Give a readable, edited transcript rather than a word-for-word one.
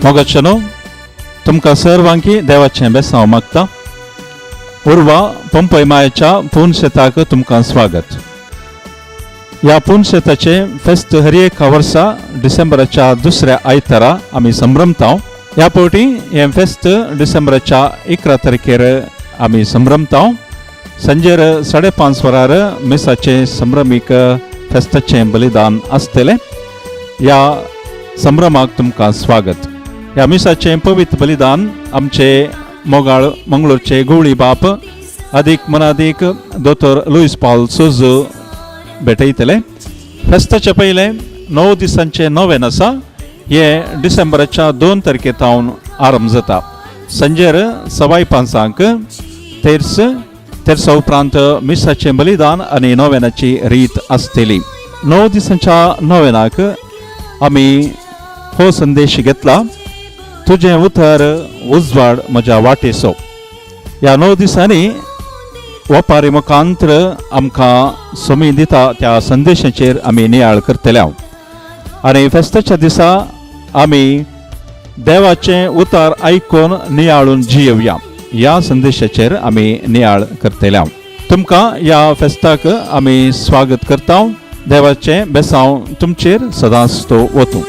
मोगाचनो तुमकां सर्वांकी देवाचें बेसांव मागता. उर्वा पंपय मायेच्या पुनशेताक तुमकां स्वागत. ह्या पुनशेताचे फेस्त हर एका वर्सा डिसेंबराच्या दुसऱ्या आयतारा आमी संभ्रमता. ह्या पोटी हें फेस्त डिसेंबराच्या 11 तारखेर आमी संभ्रमता. संजेर 5:30 वरार मिसाचे संभ्रमीक फेस्ताचें बलिदान आसतलें. ह्या संभ्रमाक तुमकां स्वागत. ह्या मिसाचें पवित्र बलिदान आमचे मोगाळ मंगळूरचे गवळी बाप अदीक मनादीक दोतोर लुईस पॉल सोजो भेटयतले. फेस्ताचे पयले 9 दिसांचे नोवेन आसा. हे डिसेंबराच्या 2 तारखेतावन आरंभ जाता. संजेर 5:15 तेरसा उपरांत मिसाचें बलिदान आनी नोवेनाची रीत आसतली. 9 दिसांच्या नोवेनाक आमी हो संदेश घेतला, तुझें उतर उजवाड म्हज्या वाटेसो. ह्या 9 दिसांनी ओपारी मुखांतर आमकां सोमी दिता त्या संदेशाचेर आमी नियाळ करतले. आनी फेस्ताच्या दिसा आमी देवाचें उतर आयकून नियाळून जियेवया ह्या संदेशाचेर आमी नियाळ करतले. तुमकां ह्या फेस्ताक आमी स्वागत करता. देवाचें बेसांव तुमचेर सदांच तो वतू.